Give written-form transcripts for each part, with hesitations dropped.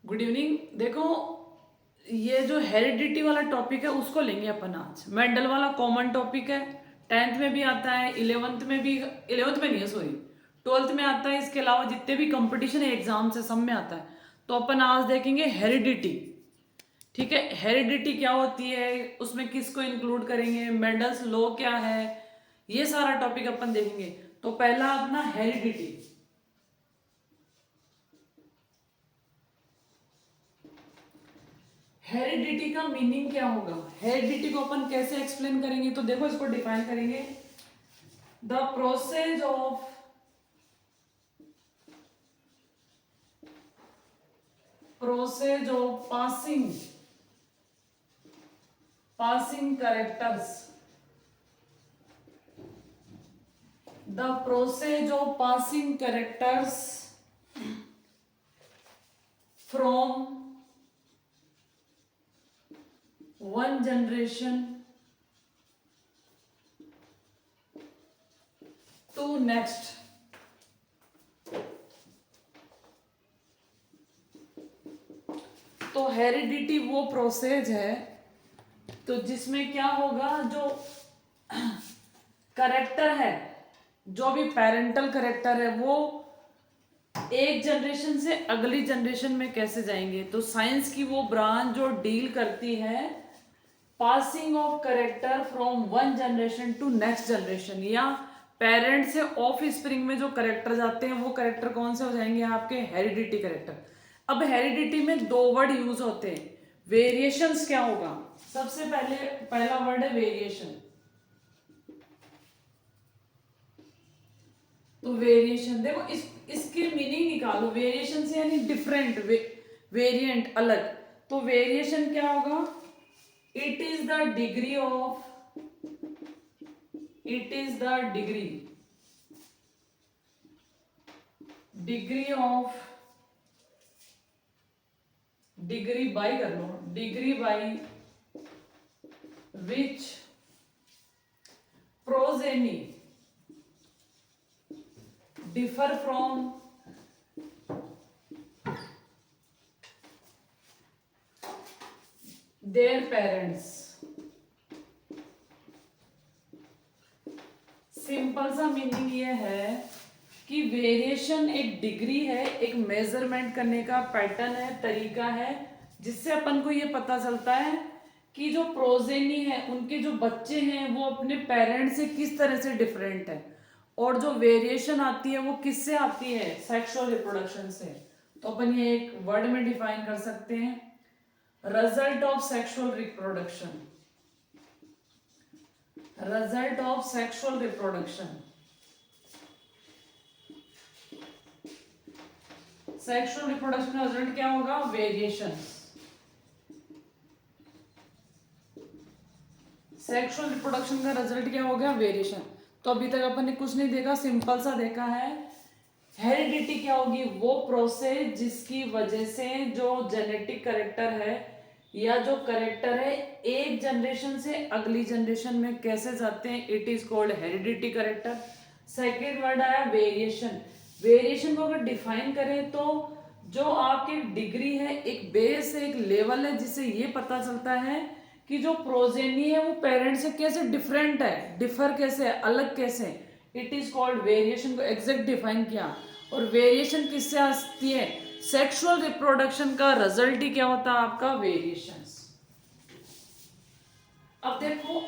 Good evening. देखो, ये जो हेरिडिटी वाला टॉपिक है उसको लेंगे अपन आज। मेंडल वाला कॉमन टॉपिक है, 10th में भी आता है, 11th में भी, 11th में नहीं है सॉरी, 12th में आता है। इसके अलावा जितने भी कंपटीशन है एग्जाम से सब में आता है। तो अपन आज देखेंगे हेरिडिटी। ठीक है, हेरिडिटी क्या होती है, उसमें किसको इंक्लूड करेंगे, मेंडल्स लॉ क्या है, ये सारा टॉपिक अपन देखेंगे। तो पहला अपना हेरिडिटी। हेरिडिटी का मीनिंग क्या होगा, हेरिडिटी को अपन कैसे एक्सप्लेन करेंगे, तो देखो इसको डिफाइन करेंगे। The process of passing characters, the process of passing characters from one generation to next. तो हेरिडिटी वो प्रोसेस है तो जिसमें क्या होगा, जो करेक्टर है, जो भी पेरेंटल करेक्टर है वो एक जनरेशन से अगली जनरेशन में कैसे जाएंगे। तो साइंस की वो ब्रांच जो डील करती है passing of character from one generation to next generation, या पेरेंट से ऑफ स्प्रिंग में जो करेक्टर जाते हैं वो करेक्टर कौन से हो जाएंगे आपके, हेरिडिटी करेक्टर। अब हेरिडिटी में दो वर्ड यूज होते हैं। वेरिएशंस क्या होगा, सबसे पहले पहला वर्ड है वेरिएशन। तो वेरिएशन देखो, इसकी मीनिंग निकालो। वेरिएशन से यानी डिफरेंट, वेरिएंट, अलग। तो वेरिएशन क्या होगा, it is the degree of, it is the degree of, degree by कर लो, degree by which progeny differ from their parents। Simple सा मीनिंग ये है कि वेरिएशन एक डिग्री है, एक मेजरमेंट करने का पैटर्न है, तरीका है, जिससे अपन को ये पता चलता है कि जो प्रोजेनी है, उनके जो बच्चे हैं वो अपने पेरेंट्स से किस तरह से डिफरेंट है। और जो वेरिएशन आती है वो किससे आती है, सेक्सुअल रिप्रोडक्शन से। तो अपन ये एक वर्ड में डिफाइन कर सकते हैं, result of sexual reproduction, result of sexual reproduction. Sexual reproduction का रिजल्ट क्या होगा, वेरिएशन। सेक्सुअल रिप्रोडक्शन का रिजल्ट क्या हो गया, वेरिएशन। तो अभी तक अपन ने कुछ नहीं देखा, सिंपल सा देखा है। हेरिडिटी क्या होगी, वो प्रोसेस जिसकी वजह से जो जेनेटिक करेक्टर है या जो करेक्टर है एक जनरेशन से अगली जनरेशन में कैसे जाते हैं, it is called heredity character. Second word आया वेरिएशन। वेरिएशन को अगर डिफाइन करें तो जो आपकी डिग्री है, एक बेस है, एक लेवल है, जिससे ये पता चलता है कि जो प्रोजेनी है वो पेरेंट से कैसे डिफरेंट है, डिफर कैसे है, अलग कैसे है, इट इज कॉल्ड वेरिएशन को एग्जैक्ट डिफाइन किया। और वेरिएशन किससे आती है, सेक्सुअल रिप्रोडक्शन का रिजल्ट ही क्या होता है आपका, वेरिएशंस। अब देखो,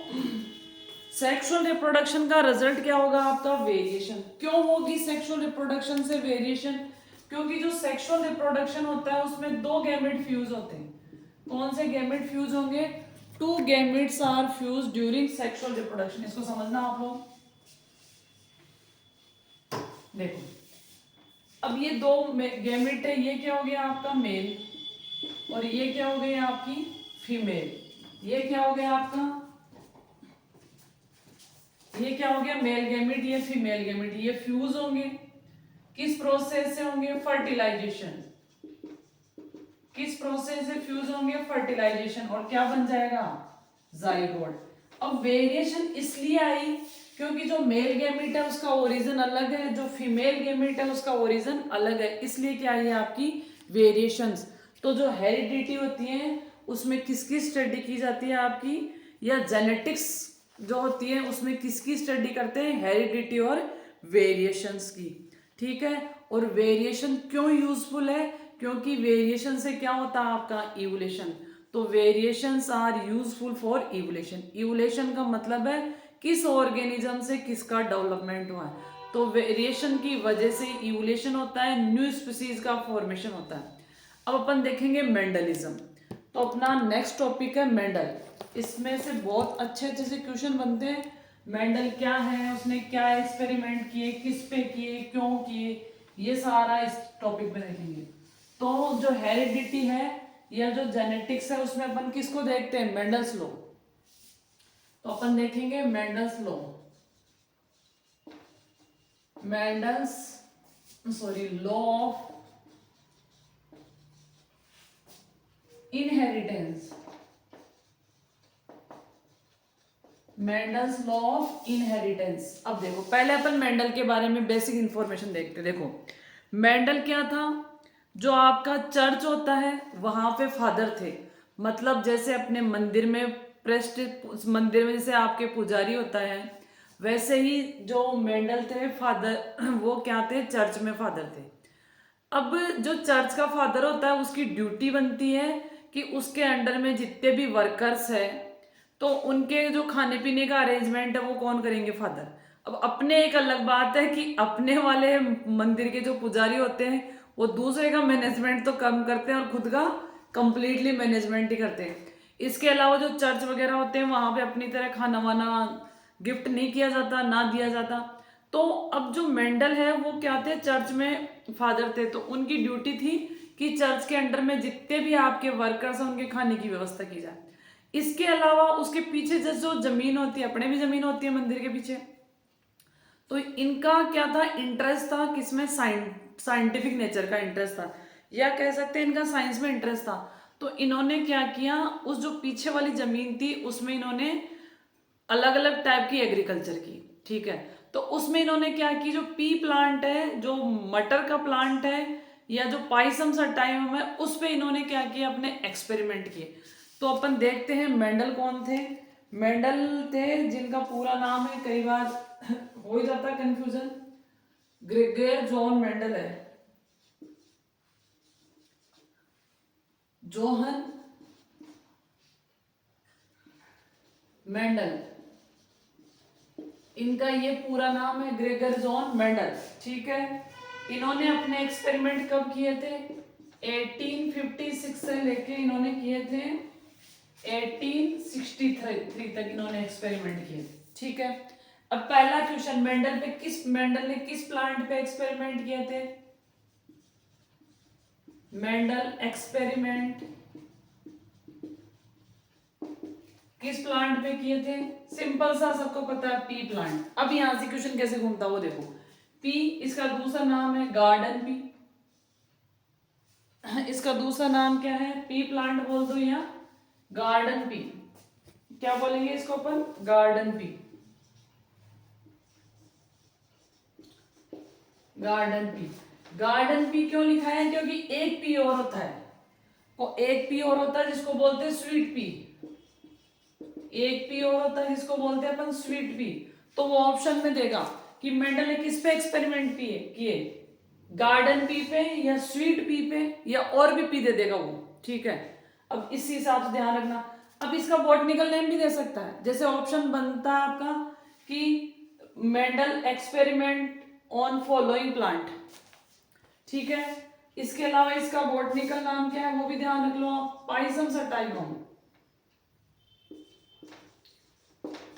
सेक्सुअल रिप्रोडक्शन का रिजल्ट क्या होगा आपका, वेरिएशन। क्यों होगी सेक्सुअल रिप्रोडक्शन से वेरिएशन, क्योंकि जो सेक्सुअल रिप्रोडक्शन होता है उसमें दो गैमेट फ्यूज होते हैं। कौन से गैमेट फ्यूज होंगे, two gametes are fuse during sexual reproduction. इसको समझना आप लोग। देखो, अब ये दो गैमेट है, ये क्या हो गया आपका मेल, और ये क्या हो गई आपकी फीमेल। ये क्या हो गया आपका, ये क्या हो गया मेल गैमेट, ये फीमेल गैमेट। ये फ्यूज होंगे, किस प्रोसेस से होंगे, फर्टिलाइजेशन। किस प्रोसेस से फ्यूज होंगे, फर्टिलाइजेशन। और क्या बन जाएगा, जाइगोट। अब वेरिएशन इसलिए आई क्योंकि जो मेल गैमेट है उसका ओरिजिन अलग है, जो फीमेल गैमेट है उसका ओरिजिन अलग है, इसलिए क्या है आपकी वेरिएशंस। तो जो हेरिडिटी होती है उसमें किसकी स्टडी की जाती है आपकी, या जेनेटिक्स जो होती है उसमें किसकी स्टडी करते हैं, हेरिडिटी और वेरिएशंस की। ठीक है, और वेरिएशन क्यों यूजफुल है, क्योंकि वेरिएशन से क्या होता है आपका इवोल्यूशन। तो variations are useful for evolution. Evolution का मतलब है किस ऑर्गेनिज्म से किसका डेवलपमेंट हुआ है। तो वेरिएशन की वजह से इवोल्यूशन होता है, न्यू स्पीसीज का फॉर्मेशन होता है। अब अपन देखेंगे मेंडलिज्म। तो अपना नेक्स्ट टॉपिक है मेंडल। इसमें से बहुत अच्छे अच्छे से क्वेश्चन बनते हैं। मेंडल क्या है, उसने क्या एक्सपेरिमेंट किए, किस पे किए, क्यों किए, ये सारा इस टॉपिक में देखेंगे। तो जो हेरिडिटी है या जो जेनेटिक्स है उसमें अपन किसको देखते हैं, मेंडल्स लॉ। तो अपन देखेंगे Mendel's law, Mendel's law of inheritance, Mendel's law of inheritance. अब देखो पहले अपन मेंडल के बारे में बेसिक इंफॉर्मेशन देखते। देखो मेंडल क्या था, जो आपका चर्च होता है वहां पे फादर थे। मतलब जैसे अपने मंदिर में प्रेस्ट, मंदिर में जैसे आपके पुजारी होता है, वैसे ही जो मेंडल थे फादर वो क्या थे, चर्च में फादर थे। अब जो चर्च का फादर होता है उसकी ड्यूटी बनती है कि उसके अंडर में जितने भी वर्कर्स है तो उनके जो खाने पीने का अरेंजमेंट है वो कौन करेंगे, फादर। अब अपने एक अलग बात है कि अपने वाले मंदिर के जो पुजारी होते हैं वो दूसरे का मैनेजमेंट तो कम करते हैं और खुद का कंप्लीटली मैनेजमेंट ही करते हैं। इसके अलावा जो चर्च वगैरह होते हैं वहां पे अपनी तरह खाना वाना गिफ्ट नहीं किया जाता, ना दिया जाता। तो अब जो मेंडल है वो क्या थे, चर्च में फादर थे, तो उनकी ड्यूटी थी कि चर्च के अंडर में जितने भी आपके वर्कर्स हैं उनके खाने की व्यवस्था की जाए। इसके अलावा उसके पीछे जो जमीन होती है, अपने भी जमीन होती है मंदिर के पीछे, तो इनका क्या था, इंटरेस्ट था किसमें, साइंटिफिक नेचर का इंटरेस्ट था, या कह सकते हैं इनका साइंस में इंटरेस्ट था। तो इन्होंने क्या किया, उस जो पीछे वाली जमीन थी उसमें इन्होंने अलग अलग टाइप की एग्रीकल्चर की। ठीक है, तो उसमें इन्होंने क्या की, जो पी प्लांट है, जो मटर का प्लांट है, या जो पाइसम सटाइम है, उस पे इन्होंने क्या किया, अपने एक्सपेरिमेंट किए। तो अपन देखते हैं मेंडल कौन थे। मेंडल थे जिनका पूरा नाम है, कई बार हो ही जाता है कंफ्यूजन, ग्रेगर जॉन मेंडल है, जोहन मेंडल, इनका ये पूरा नाम है ग्रेगर जॉन मेंडल। ठीक है, इन्होंने अपने एक्सपेरिमेंट कब किए थे, 1856 से लेके इन्होंने किए थे 1863 तक इन्होंने एक्सपेरिमेंट किए। ठीक है, अब पहला क्वेश्चन, मेंडल ने किस प्लांट पे एक्सपेरिमेंट किए थे, मेंडल एक्सपेरिमेंट किस प्लांट पे किए थे, सिंपल सा सबको पता है, पी प्लांट। अब यहां से क्वेश्चन कैसे घूमता वो देखो, पी इसका दूसरा नाम है गार्डन पी, इसका दूसरा नाम क्या है, पी प्लांट बोल दो या गार्डन पी, क्या बोलेंगे इसको अपन, garden pea, garden pea. Garden pea क्यों लिखा है, क्योंकि एक पी और होता है, और एक पी और होता है जिसको बोलते हैं स्वीट पी, एक पी और होता है जिसको बोलते हैं अपन स्वीट पी। तो वो ऑप्शन में देगा कि मेंडल ने किस पे एक्सपेरिमेंट किए, गार्डन पी पे या स्वीट पी पे या और भी पी दे देगा वो। ठीक है, अब इसी हिसाब से ध्यान रखना। अब इसका बॉटनिकल नेम भी दे सकता है, जैसे ऑप्शन बनता है आपका कि Mendel experiment on following plant. ठीक है, इसके अलावा इसका बॉटनिकल नाम क्या है वो भी ध्यान रख लो आप, पाइसम सटाइवम,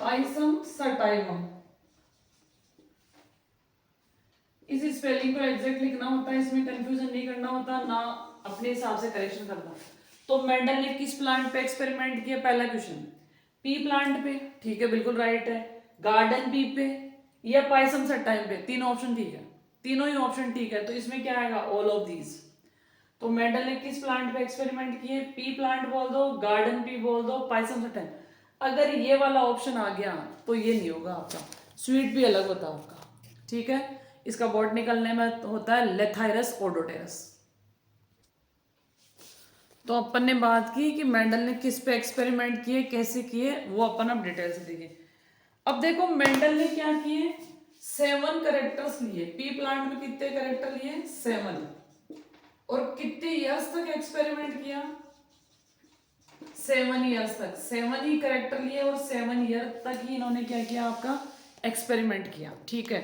पाइसम सटाइवम। इस स्पेलिंग को एग्जैक्ट लिखना होता है, इसमें कंफ्यूजन नहीं करना होता, ना अपने हिसाब से करेक्शन करना। तो मेंडल ने किस प्लांट पे एक्सपेरिमेंट किया, पहला क्वेश्चन पी प्लांट पे, ठीक है बिल्कुल राइट है, गार्डन पी पे या पाइसम सटाइम पे, तीन ऑप्शन ठीक है, तीनों ही ऑप्शन ठीक है। तो इसमें क्या आएगा, ऑल ऑफ दीज। तो मेंडल ने किस प्लांट पे एक्सपेरिमेंट किए, पी प्लांट बोल दो, गार्डन पी बोल दो, पाइसम सटाइम। अगर ये वाला ऑप्शन आ गया तो ये नहीं होगा आपका, स्वीट भी अलग होता है आपका। ठीक है, इसका बॉटनिकल नेम होता है लेथाइरस ओडोटेरस। तो अपन ने बात की कि मेंडल ने किस पे एक्सपेरिमेंट किए, कैसे किए, वो अपन अब डिटेल से देखें। अब देखो मेंडल ने क्या किए, 7 करेक्टर्स लिए। पी प्लांट में कितने करेक्टर लिए, 7। और कितने इयर्स तक एक्सपेरिमेंट किया, 7 इयर्स तक। 7 ही करेक्टर लिए और 7 ईयर तक ही इन्होंने क्या किया, आपका एक्सपेरिमेंट किया। ठीक है,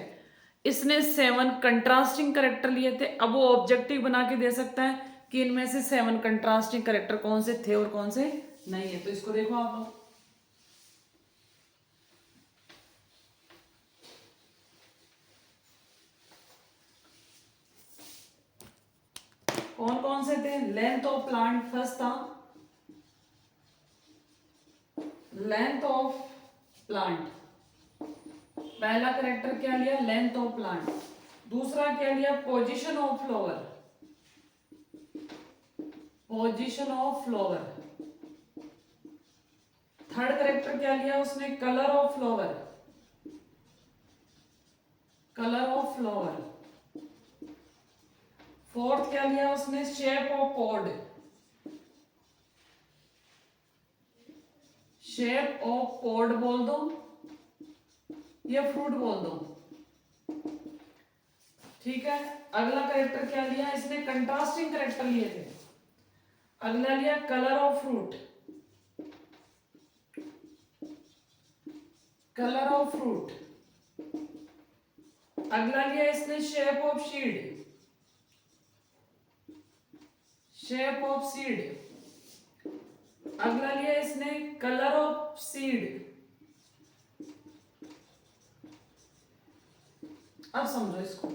इसने 7 कंट्रास्टिंग करेक्टर लिए थे। अब वो ऑब्जेक्टिव बना के दे सकता है कि इनमें से 7 कंट्रास्टिंग करेक्टर कौन से थे और कौन से नहीं है। तो इसको देखो आप लोग, कौन कौन से थे। लेंथ ऑफ प्लांट फर्स्ट था, लेंथ ऑफ प्लांट, पहला करेक्टर क्या लिया, लेंथ ऑफ प्लांट। दूसरा क्या लिया, position of flower, position of flower. Third character क्या लिया उसने, colour of flower, colour of flower. Fourth क्या लिया उसने, shape of pod, shape of pod बोल दो या फ्रूट बोल दो। ठीक है, अगला करेक्टर क्या लिया इसने, कंट्रास्टिंग करेक्टर लिए थे। अगला लिया colour of fruit, colour of fruit. अगला लिया इसने shape of seed, shape of seed. अगला लिया इसने कलर ऑफ सीड। अब समझो इसको,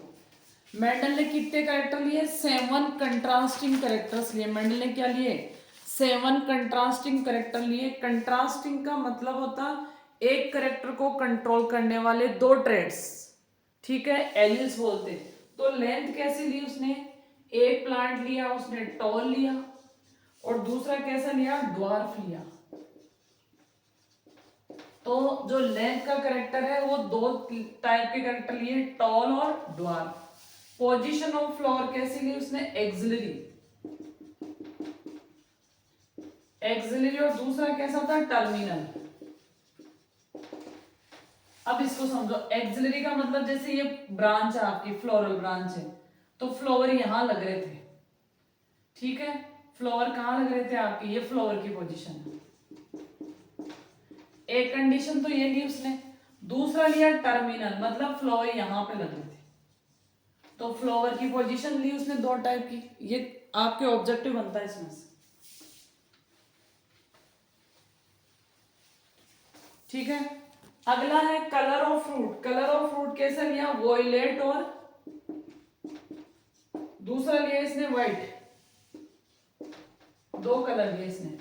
मेंडल ने कितने कैरेक्टर लिए, 7 कंट्रास्टिंग कैरेक्टर्स लिए। मेंडल ने क्या लिए, 7 कंट्रास्टिंग कैरेक्टर लिए। कंट्रास्टिंग का मतलब होता एक कैरेक्टर को कंट्रोल करने वाले 2 ट्रेड्स, ठीक है, एलिल्स बोलते। तो लेंथ कैसे ली उसने, एक प्लांट लिया उसने टॉल लिया, और दूसरा कैसा लिया, ड्वार्फ लिया। तो जो लेंथ का करेक्टर है वो 2 टाइप के करेक्टर लिए, टॉल और ड्वार्फ। पोजीशन ऑफ फ्लावर कैसी ली उसने, एक्सिलरी, एक्सिलरी। और दूसरा कैसा था, टर्मिनल। अब इसको समझो, एक्सिलरी का मतलब जैसे ये ब्रांच है आपकी, फ्लोरल ब्रांच है, तो फ्लावर यहां लग रहे थे। ठीक है, फ्लावर कहां लग रहे थे आपके, ये फ्लावर की पोजीशन है। एक कंडीशन तो ये ली उसने। दूसरा लिया टर्मिनल, मतलब फ्लावर यहां पे लग रहे थे। तो फ्लावर की पोजीशन ली उसने 2 टाइप की। ये आपके ऑब्जेक्टिव बनता है इसमें से। ठीक है, अगला है colour of fruit. Colour of fruit कैसा लिया, वॉयलेट और दूसरा लिया इसने व्हाइट, 2 कलर लिए इसने।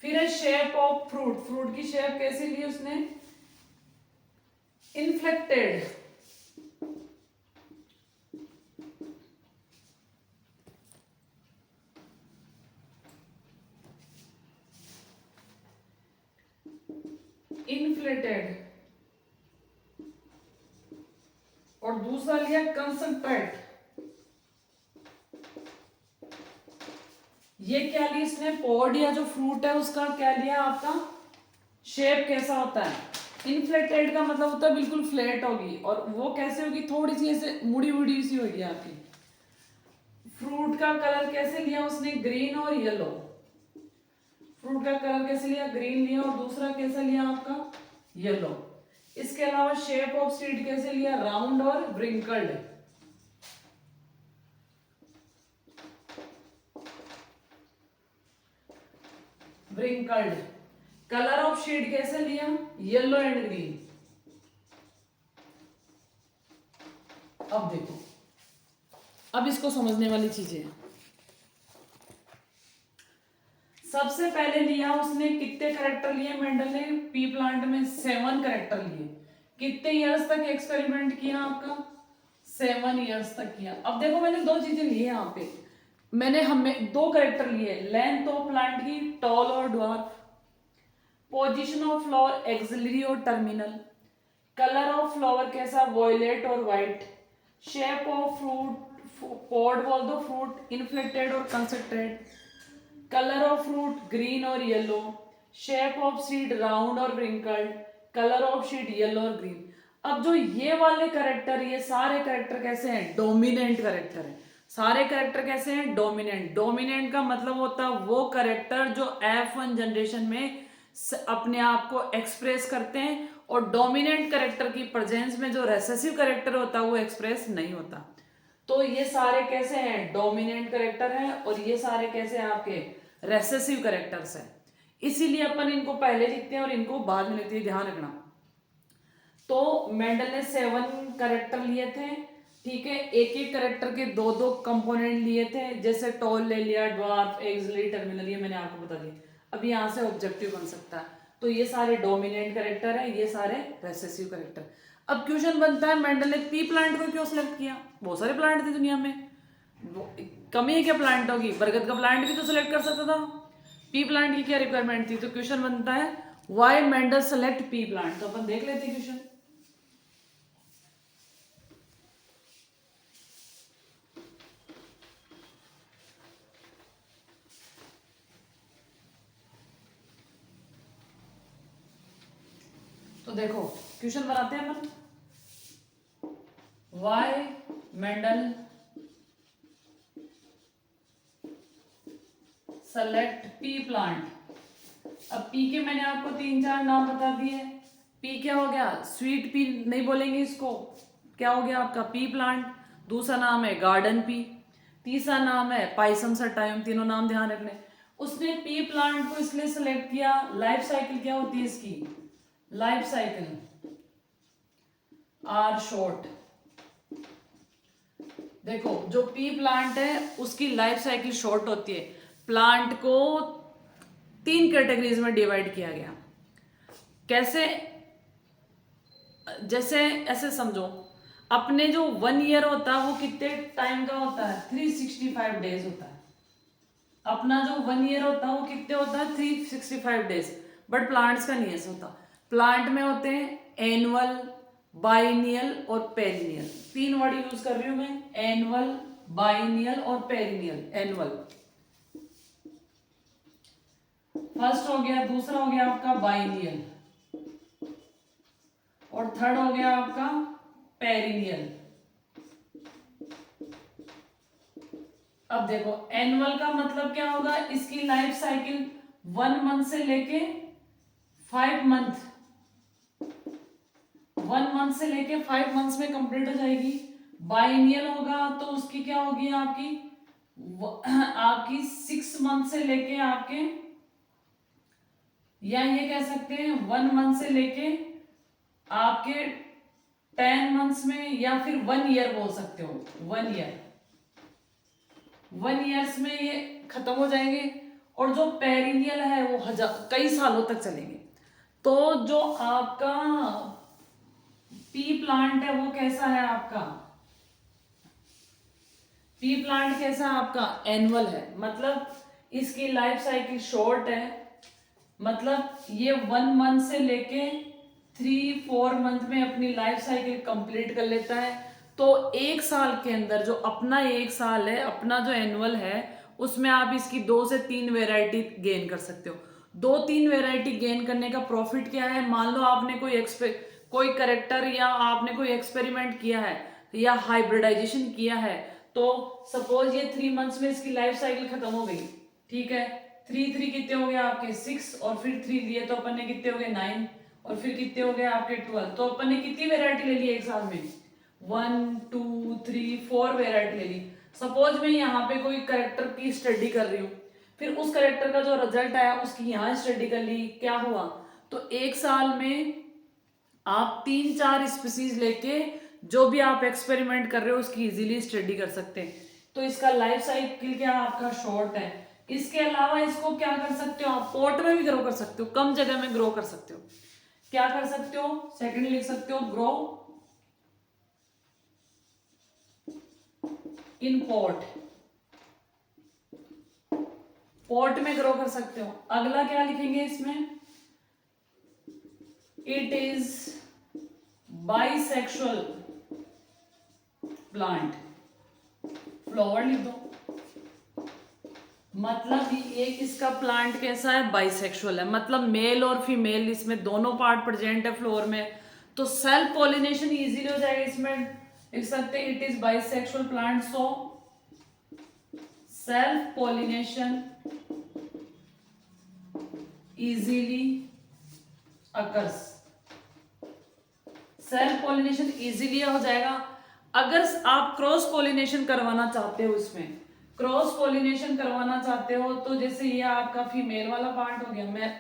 फिर है शेप ऑफ फ्रूट, फ्रूट की शेप कैसी ली उसने, इन्फ्लेक्टेड, इन्फ्लेटेड। और दूसरा लिया कंसंट्रेट। ये क्या लिया इसने, पॉड या जो फ्रूट है उसका क्या लिया, आपका शेप कैसा होता है। इन्फ्लेटेड का मतलब होता है बिल्कुल फ्लैट होगी, और वो कैसे होगी, थोड़ी सी ऐसे मुड़ी मुड़ी सी होगी आपकी। फ्रूट का कलर कैसे लिया उसने, ग्रीन और येलो। फ्रूट का कलर कैसे लिया, ग्रीन लिया, और दूसरा कैसा लिया आपका, येलो। इसके अलावा शेप ऑफ सीड कैसे लिया, राउंड और व्रिंकल्ड। व्रिंकल्ड। कलर ऑफ शीड कैसे लिया, येलो एंड ग्रीन। अब देखो, अब इसको समझने वाली चीजें हैं। सबसे पहले लिया उसने कितने करेक्टर लिए मेंडल ने, पी प्लांट में 7 करेक्टर लिए। कितने इयर्स तक एक्सपेरिमेंट किया आपका, 7 इयर्स तक किया। अब देखो मैंने 2 चीजें ली है यहाँ पे, मैंने हमें 2 करेक्टर लिए, लेंथ ऑफ प्लांट की, टॉल और dwarf. Position of flower, axillary और टर्मिनल। कलर ऑफ फ्लावर कैसा, वॉयलेट और white. Shape of fruit, pod बोल दो फ्रूट, इन्फ्लेटेड और concentrate. Colour of fruit green और yellow, shape of seed round और wrinkled, colour of seed yellow और green. अब जो ये वाले करेक्टर, ये सारे करेक्टर कैसे हैं? डोमिनेंट करेक्टर है। सारे करेक्टर कैसे हैं? डोमिनेंट। डोमिनेंट का मतलब होता है वो करेक्टर जो F1 जनरेशन में अपने आप को एक्सप्रेस करते हैं, और डोमिनेंट करेक्टर की प्रेजेंस में जो रेसेसिव करेक्टर होता है वो एक्सप्रेस नहीं होता। तो ये सारे कैसे हैं? डोमिनेंट करेक्टर हैं, और ये सारे कैसे हैं? आपके रेसेसिव करेक्टर्स हैं। इसीलिए अपन इनको पहले लिखते हैं और इनको बाद में लिखते हैं, ध्यान रखना। तो मेंडल ने 7 करेक्टर लिए थे, ठीक है। एक एक करेक्टर के दो दो कंपोनेंट लिए थे, जैसे टॉल ले लिया, ड्वार्फ, एक्सिलरी, टर्मिनल, ये मैंने आपको बता दिया। अब यहाँ से ऑब्जेक्टिव बन सकता है। तो ये सारे डोमिनेंट करेक्टर है, ये सारे रेसेसिव करेक्टर। अब क्वेश्चन बनता है मेंडल ने पी प्लांट को क्यों सिलेक्ट किया? बहुत सारे प्लांट थे दुनिया में, कमी है क्या प्लांटों की? बरगद का प्लांट भी तो सिलेक्ट कर सकता था। पी प्लांट की क्या रिक्वायरमेंट थी? तो क्वेश्चन बनता है why Mendel select pea plant. तो अपन देख लेते हैं क्वेश्चन। तो देखो क्वेश्चन बनाते हैं अपन। Why Mendel select pea plant. अब पी के मैंने आपको 3-4 नाम बता दिए। पी क्या हो गया? स्वीट पी नहीं बोलेंगे इसको, क्या हो गया आपका? P plant. दूसरा नाम है गार्डन पी, तीसरा नाम है पाइसम सटाइम। तीनों नाम ध्यान रखने। उसने पी प्लांट को इसलिए सेलेक्ट किया, लाइफ साइकिल क्या होती है इसकी? Life cycle are short. देखो जो पी प्लांट है उसकी लाइफ साइकिल शॉर्ट होती है। प्लांट को 3 कैटेगरीज में डिवाइड किया गया। कैसे? जैसे ऐसे समझो, अपने जो 1 ईयर होता है वो कितने टाइम का होता है? 365 डेज होता है। अपना जो 1 ईयर होता है वो कितने होता है? 365 डेज। बट प्लांट्स का नहीं ऐसा होता। प्लांट में होते हैं एनुअल, बाइनियल और पेरिनियल। 3 वर्ड यूज कर रही हूं मैं, एनुअल, बाइनियल और पेरिनियल। एनुअल फर्स्ट हो गया, दूसरा हो गया आपका बाइनियल, और थर्ड हो गया आपका पेरिनियल। अब देखो एनुअल का मतलब क्या होगा? इसकी लाइफ साइकिल 1 मंथ से लेके 5 मंथ, 1 मंथ से लेके 5 मंथ्स में कंप्लीट हो जाएगी। बाइनियल होगा तो उसकी क्या होगी? आपकी 6 मंथ से लेके आपके, या ये कह सकते हैं 1 मंथ से लेके आपके 10 मंथ्स में, या फिर 1 ईयर बोल सकते हो। 1 ईयर, 1 ईयर्स में ये खत्म हो जाएंगे। और जो पेरिनियल है वो कई सालों तक चलेंगे। तो जो आपका पी प्लांट है वो कैसा है आपका? पी प्लांट कैसा है आपका? एनुअल है, मतलब इसकी लाइफ साइकिल शॉर्ट है। मतलब ये 1 मंथ से लेके 3-4 मंथ में अपनी लाइफ साइकिल कंप्लीट कर लेता है। तो 1 साल के अंदर जो अपना 1 साल है, अपना जो एनुअल है, उसमें आप इसकी 2 से 3 वेराइटी गेन कर सकते हो। 2-3 वेराइटी गेन करने का प्रॉफिट क्या है? मान लो आपने कोई करेक्टर या आपने कोई एक्सपेरिमेंट किया है या हाइब्रिडाइजेशन किया है, तो सपोज ये 3 मंथ्स में इसकी लाइफ साइकिल खत्म हो गई, ठीक है। 3 कितने हो गए आपके? 6, और फिर 3 लिए तो अपन ने कितने हो गए? 9, और फिर कितने हो गए आपके? 12। तो अपन ने कितनी वेराइटी ले ली 1 साल में? 1, 2, 3, 4 वेराइटी ले ली। सपोज मैं यहाँ पे कोई करेक्टर की स्टडी कर रही हूँ, फिर उस करेक्टर का जो रिजल्ट आया उसकी यहाँ स्टडी कर ली, क्या हुआ? तो 1 साल में आप 3-4 स्पीसीज लेके जो भी आप एक्सपेरिमेंट कर रहे हो उसकी इजीली स्टडी कर सकते हैं। तो इसका लाइफ साइकिल क्या आपका? शॉर्ट है। इसके अलावा इसको क्या कर सकते हो आप? पॉट में भी ग्रो कर सकते हो, कम जगह में ग्रो कर सकते हो। क्या कर सकते हो? सेकंड लिख सकते हो, ग्रो इन पॉट। पॉट में ग्रो कर सकते हो। अगला क्या लिखेंगे इसमें? It is bisexual plant. Flower लिख दो। मतलब एक इसका प्लांट कैसा है, बाइसेक्सुअल है, मतलब मेल और फीमेल इसमें दोनों पार्ट प्रेजेंट है फ्लोर में, तो सेल्फ पॉलिनेशन इजीली हो जाएगा। इसमें लिख सकते हैं it is bisexual plant, so self pollination easily occurs. Self pollination easily हो जाएगा। अगर आप क्रॉस पॉलिनेशन करवाना चाहते हो, इसमें क्रॉस पॉलिनेशन करवाना चाहते हो, तो जैसे ये आपका फीमेल वाला पार्ट हो गया, मैं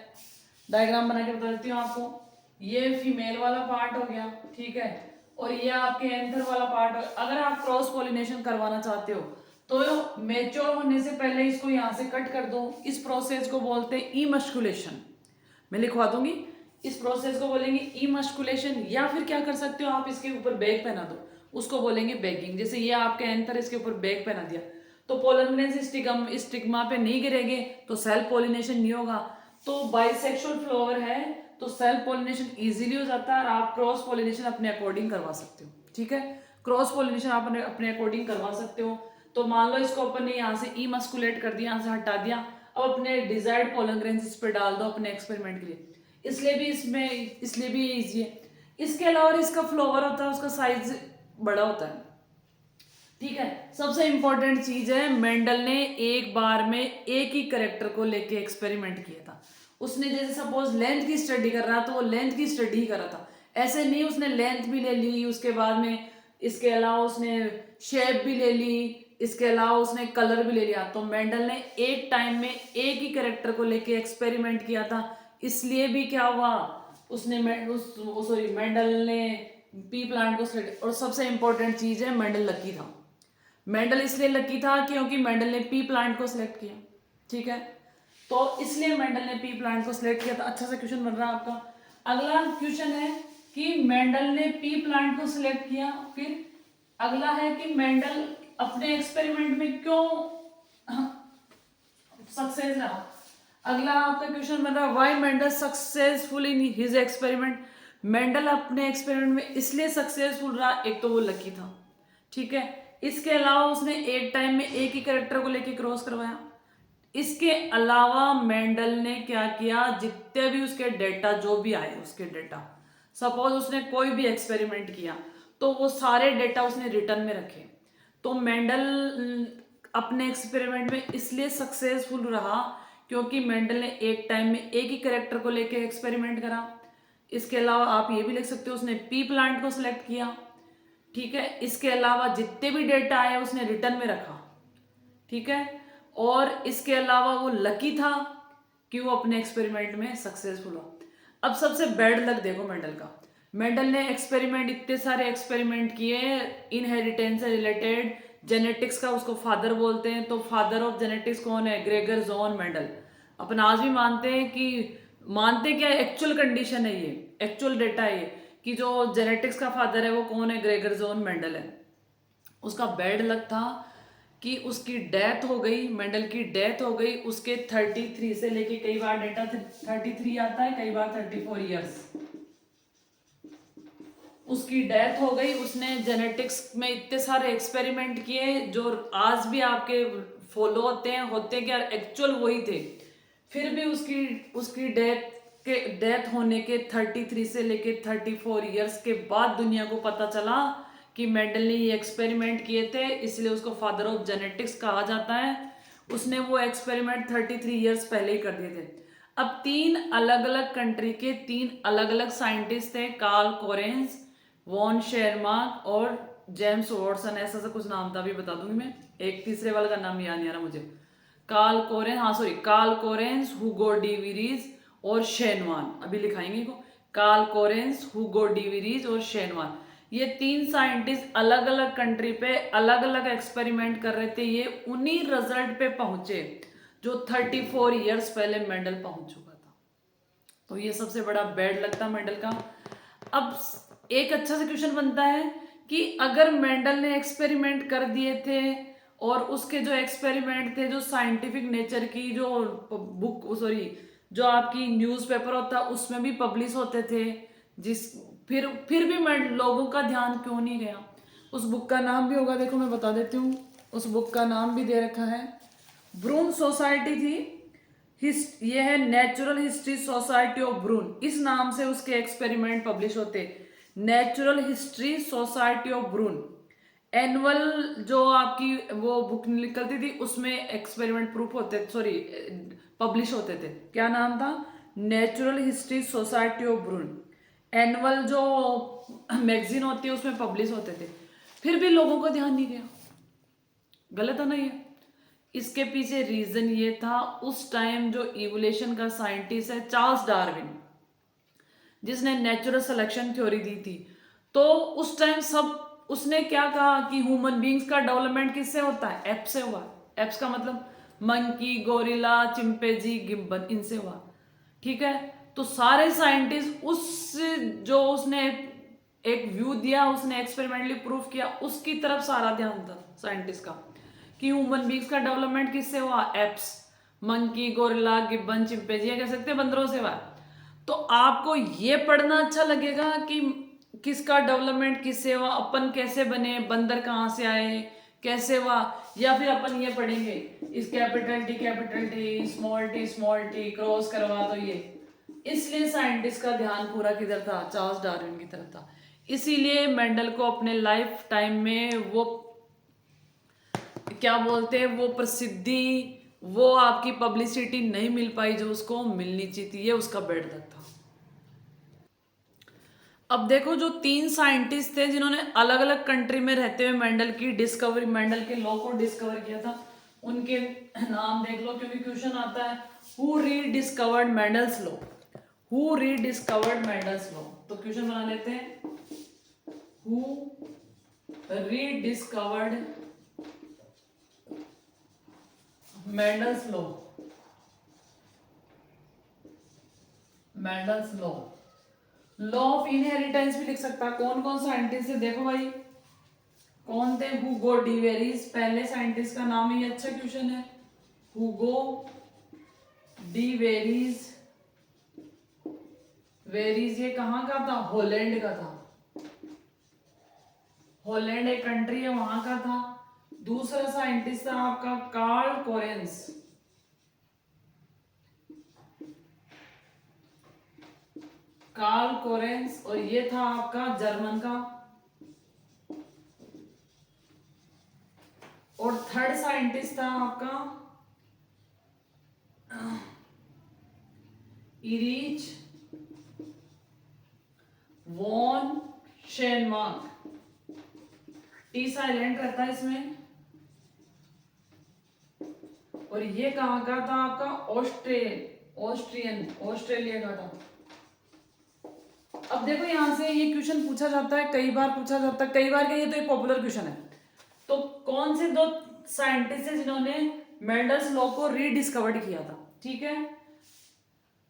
डायग्राम बना के बता देती हूँ आपको। ये फीमेल वाला पार्ट हो गया, ठीक है, और ये आपके एंथर वाला पार्ट हो गया। अगर आप क्रॉस पॉलिनेशन करवाना चाहते हो तो मैच्योर होने से पहले इसको यहाँ से कट कर दो। इस प्रोसेस को बोलते हैं इमस्कुलेशन। मैं लिखवा दूंगी, इस प्रोसेस को बोलेंगे इमस्कुलेशन, या फिर क्या कर सकते हो आप इसके ऊपर बैग पहना दो, उसको बोलेंगे बैगिंग। जैसे ये आपके एंथर, इसके ऊपर बैग पहना दिया तो पोलन ग्रेन्स स्टिग्मा पे नहीं गिरेंगे, तो सेल्फ पॉलिनेशन नहीं होगा। तो बाइसेक्सुअल फ्लावर है तो सेल्फ पॉलिनेशन इजीली हो जाता है, और आप क्रॉस पॉलिनेशन अपने अकॉर्डिंग करवा सकते हो, ठीक है। क्रॉस पॉलिनेशन आप अपने अकॉर्डिंग करवा सकते हो। तो मान लो इसको अपन ने यहाँ से इमस्कुलेट कर दिया, यहाँ से हटा दिया, अब अपने डिजायर्ड पोलन ग्रेन्स इस पे डाल दो अपने एक्सपेरिमेंट के लिए, इसलिए भी इजी है। इसके अलावा इसका फ्लावर होता है, उसका साइज बड़ा होता है, ठीक है। सबसे इंपॉर्टेंट चीज है, मेंडल ने एक बार में एक ही करेक्टर को लेके एक्सपेरिमेंट किया था। उसने जैसे सपोज लेंथ की स्टडी कर रहा, तो वो लेंथ की स्टडी कर रहा था, ऐसे नहीं उसने लेंथ भी ले ली, उसके बाद में इसके अलावा उसने शेप भी ले ली, इसके अलावा उसने कलर भी ले लिया। तो मेंडल ने एक टाइम में एक ही करेक्टर को लेके एक्सपेरिमेंट किया था, इसलिए भी क्या हुआ, उसने मेंडल ने पी प्लांट को सिलेक्ट। और सबसे इंपॉर्टेंट चीज है, मेंडल लकी था। मेंडल इसलिए लकी था क्योंकि मेंडल ने पी प्लांट को सिलेक्ट किया, ठीक है। तो इसलिए मेंडल ने पी प्लांट को सिलेक्ट किया था। अच्छा सा क्वेश्चन बन रहा है आपका। अगला क्वेश्चन है कि मेंडल ने पी प्लांट को सिलेक्ट किया, फिर अगला है कि मेंडल अपने एक्सपेरिमेंट में क्यों सक्सेस रहा। अगला आपका क्वेश्चन बन रहा है, why Mendel successful in his experiment. Mendel अपने एक्सपेरिमेंट में इसलिए सक्सेसफुल रहा, एक तो वो लकी था, ठीक है। इसके अलावा उसने एक टाइम में एक ही कैरेक्टर को लेके क्रॉस करवाया। इसके अलावा मेंडल ने क्या किया, जितने भी उसके डेटा जो भी आए, उसके डेटा सपोज उसने कोई भी एक्सपेरिमेंट किया तो वो सारे डेटा उसने रिटर्न में रखे। तो मेंडल अपने एक्सपेरिमेंट में इसलिए सक्सेसफुल रहा क्योंकि मेंडल ने एक टाइम में एक ही कैरेक्टर को लेके एक्सपेरिमेंट करा। इसके अलावा आप ये भी लिख सकते हो, उसने पी प्लांट को सिलेक्ट किया, ठीक है। इसके अलावा जितने भी डेटा आए उसने रिटर्न में रखा, ठीक है। और इसके अलावा वो लकी था कि वो अपने एक्सपेरिमेंट में सक्सेसफुल हो। अब सबसे बैड लक देखो मेंडल का। मेंडल ने एक्सपेरिमेंट, इतने सारे एक्सपेरिमेंट किए इनहेरिटेंस से रिलेटेड, जेनेटिक्स का उसको फादर बोलते हैं। तो फादर ऑफ जेनेटिक्स कौन है, ग्रेगर जॉन मेंडल। अपन आज भी मानते हैं कि मानते क्या, एक्चुअल कंडीशन है ये, एक्चुअल डेटा है ये, कि जो जेनेटिक्स का फादर है वो कौन है, ग्रेगर जॉन मेंडल है। उसका बैड लक था कि उसकी डेथ हो गई, मेंडल की डेथ हो गई। उसके 33 से लेके, कई बार डेटा 33 आता है, कई बार 34 ईयर्स, उसकी डेथ हो गई। उसने जेनेटिक्स में इतने सारे एक्सपेरिमेंट किए जो आज भी आपके फॉलो होते क्या एक्चुअल वही थे, फिर भी उसकी डेथ होने के 33 से लेके 34 ईयर्स के बाद दुनिया को पता चला कि मेंडल ने ये एक्सपेरिमेंट किए थे, इसलिए उसको फादर ऑफ जेनेटिक्स कहा जाता है। उसने वो एक्सपेरिमेंट 33 ईयर्स पहले ही कर दिए थे। अब 3 अलग अलग कंट्री के 3 अलग अलग साइंटिस्ट थे, कार्ल कोरेंस, वॉन शेरमार्क और जेम्स वॉटसन, ऐसा कुछ नाम था, अभी बता दूंगी मैं। एक तीसरे वाले का नाम याद नहीं आ रहा मुझे। कार्ल कोरेंस, हुगो डी विरीज और शेनवान, अभी लिखाएंगे को। कार्ल कोरेंस, हुगो डी विरीज और शेनवान, ये 3 साइंटिस्ट अलग अलग कंट्री पे अलग अलग एक्सपेरिमेंट कर रहे थे। ये उन्हीं रिजल्ट पे पहुंचे जो 34 ईयर्स पहले मेंडल पहुंच चुका था। तो ये सबसे बड़ा बैड लगता मेंडल का। अब एक अच्छा सा क्वेश्चन बनता है कि अगर मेंडल ने एक्सपेरिमेंट कर दिए थे और उसके जो एक्सपेरिमेंट थे, जो साइंटिफिक नेचर की जो जो आपकी न्यूज़पेपर होता उसमें भी पब्लिश होते थे, फिर भी लोगों का ध्यान क्यों नहीं गया। उस बुक का नाम भी होगा, देखो मैं बता देती हूँ, उस बुक का नाम भी दे रखा है, ब्रून सोसाइटी थी, ये है natural history society of Brunn, इस नाम से उसके एक्सपेरिमेंट पब्लिश होते। Natural history society of Brunn, annual जो आपकी वो बुक निकलती थी उसमें एक्सपेरिमेंट प्रूफ होते, सॉरी पब्लिश होते थे। क्या नाम था? Natural history society of Brunn. Annual जो मैगजीन होती है उसमें पब्लिश होते थे। फिर भी लोगों का ध्यान नहीं गया। गलत है ना ये? इसके पीछे रीजन ये था, उस टाइम जो इवोल्यूशन का साइंटिस्ट है चार्ल्स डार्विन, जिसने नेचुरल सिलेक्शन थ्योरी दी थी, तो उस टाइम सब उसने क्या कहा कि ह्यूमन बींग्स का डेवलपमेंट किससे होता है? एप्स से हुआ। एप्स का मतलब मंकी, गोरिल्ला, चिंपैंजी, गिम्बन, इनसे हुआ। ठीक है, तो सारे साइंटिस्ट उस जो उसने एक व्यू दिया, उसने एक्सपेरिमेंटली प्रूफ किया, उसकी तरफ सारा ध्यान था साइंटिस्ट का कि ह्यूमन बींग्स का डेवलपमेंट किससे हुआ? Apps, monkey, gorilla, Gibbon, chimpanzee, कह सकते हैं बंदरों से हुआ। तो आपको ये पढ़ना अच्छा लगेगा कि किसका डेवलपमेंट किससे हुआ, अपन कैसे बने, बंदर कहाँ से आए, कैसे हुआ, या फिर अपन ये पढ़ेंगे इस capital T small T cross करवा दो ये। इसलिए साइंटिस्ट का ध्यान पूरा किधर था? चार्ल्स डार्विन की तरफ था। इसीलिए मेंडल को अपने लाइफ टाइम में वो क्या बोलते हैं, वो प्रसिद्धि, वो आपकी पब्लिसिटी नहीं मिल पाई जो उसको मिलनी चाहिए थी। ये उसका बेड तक था। अब देखो, जो 3 साइंटिस्ट थे जिन्होंने अलग अलग कंट्री में रहते हुए मेंडल की डिस्कवरी, मेंडल के लॉ को डिस्कवर किया था, उनके नाम देख लो क्योंकि क्वेश्चन आता है। Who rediscovered Mendel's law? Who rediscovered Mendel's law? तो क्वेश्चन बना लेते हैं, who rediscovered Mendel's law? Mendel's law, law of inheritance भी लिख सकता है। कौन कौन साइंटिस्ट है देखो भाई, कौन थे? हुगो डी वेरीज, पहले साइंटिस्ट का नाम ही अच्छा क्वेश्चन है। हुगो डी वेरीज, वेरीज ये कहाँ का था? हॉलैंड का था। हॉलैंड एक कंट्री है, वहां का था। दूसरा साइंटिस्ट था आपका कार्ल कोरेंस, कार्ल कोरेंस, और ये था आपका जर्मन का। और थर्ड साइंटिस्ट था आपका इरीच वॉन शेनमार्क। टी साइलेंट रहता है इसमें। और ये कहाँ का था आपका? ऑस्ट्रेलिया का था। अब देखो यहां से ये क्वेश्चन पूछा जाता है, कई बार पूछा जाता है, कई बार का ये तो एक पॉपुलर क्वेश्चन है। तो कौन से 2 साइंटिस्ट है जिन्होंने मेंडल्स लॉ को रीडिस्कवर्ड किया था? ठीक है,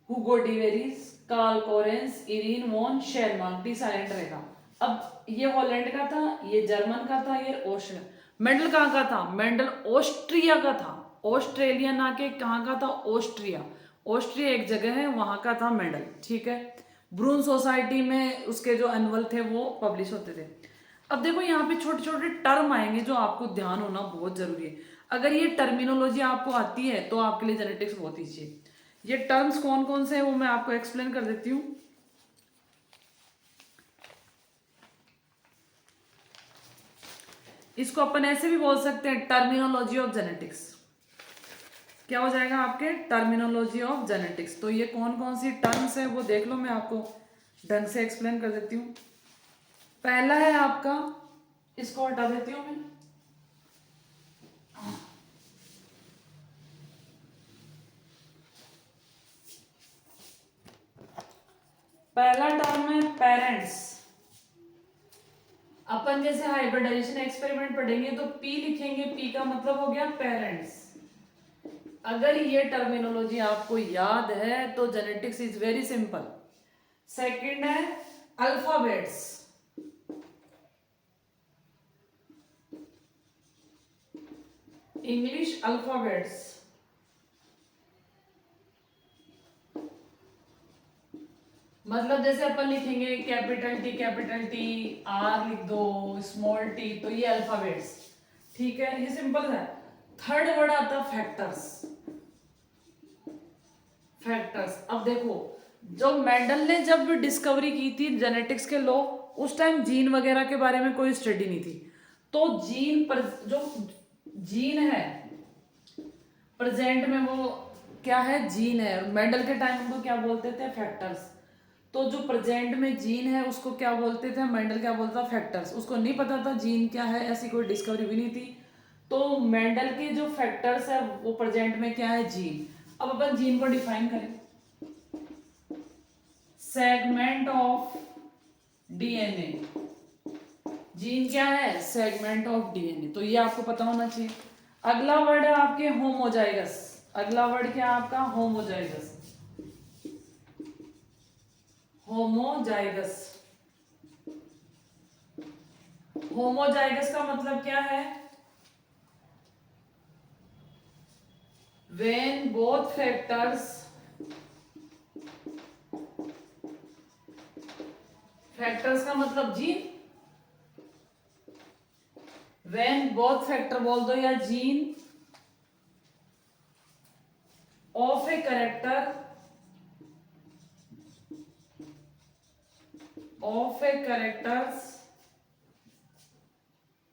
Hugo de Vries, Carl Correns, Erich von Tschermak. D silent रहेगा। अब ये हॉलैंड का था, ये जर्मन का था, ये ऑस्ट्रिया। मेंडल कहाँ का था? मेंडल ऑस्ट्रिया का था। ऑस्ट्रेलिया ना के कहाँ का था? ऑस्ट्रिया। ऑस्ट्रिया एक जगह है, वहां का था मेंडल। ठीक है, ब्रून सोसाइटी में उसके जो एनुअल थे वो पब्लिश होते थे। अब देखो यहाँ पे छोटे छोटे टर्म आएंगे जो आपको ध्यान होना बहुत जरूरी है। अगर ये टर्मिनोलॉजी आपको आती है तो आपके लिए जेनेटिक्स बहुत ईजी है। ये टर्म्स कौन कौन से हैं वो मैं आपको एक्सप्लेन कर देती हूँ। इसको अपन ऐसे भी बोल सकते हैं, टर्मिनोलॉजी ऑफ जेनेटिक्स। क्या हो जाएगा आपके? Terminology of genetics. तो ये कौन कौन सी टर्म्स है वो देख लो, मैं आपको ढंग से एक्सप्लेन कर देती हूँ। पहला है आपका, इसको हटा देती हूँ मैं, पहला टर्म है पेरेंट्स। अपन जैसे हाइब्रिडाइजेशन एक्सपेरिमेंट पढ़ेंगे तो पी लिखेंगे, पी का मतलब हो गया पेरेंट्स। अगर ये टर्मिनोलॉजी आपको याद है तो genetics is very simple. Second है अल्फाबेट्स। इंग्लिश अल्फाबेट्स, मतलब जैसे अपन लिखेंगे कैपिटल टी आर लिख दो, स्मॉल टी, तो ये अल्फाबेट्स। ठीक है, ये सिंपल है। थर्ड वर्ड आता फैक्टर्स। फैक्टर्स, अब देखो, जो मेंडल ने जब डिस्कवरी की थी जेनेटिक्स के लॉ, उस टाइम जीन वगैरह के बारे में कोई स्टडी नहीं थी। तो जीन पर जो जीन है प्रेजेंट में, वो क्या है, जीन है। मेंडल के टाइम उनको क्या बोलते थे, फैक्टर्स। तो जो प्रेजेंट में जीन है उसको क्या बोलते थे, मेंडल क्या बोलता, फैक्टर्स। उसको नहीं पता था जीन क्या है, ऐसी कोई डिस्कवरी भी नहीं थी। तो मेंडल के जो फैक्टर्स है वो प्रेजेंट में क्या है, जीन। अब अपन जीन को डिफाइन करें, सेगमेंट ऑफ डीएनए। जीन क्या है, सेगमेंट ऑफ डीएनए। तो ये आपको पता होना चाहिए। अगला वर्ड है आपके होमोजाइगस। अगला वर्ड क्या है आपका, होमोजाइगस। होमोजाइगस, होमोजाइगस का मतलब क्या है, when both factors, फैक्टर्स का मतलब जीन, when both फैक्टर बोल दो या gene of a character, of a characters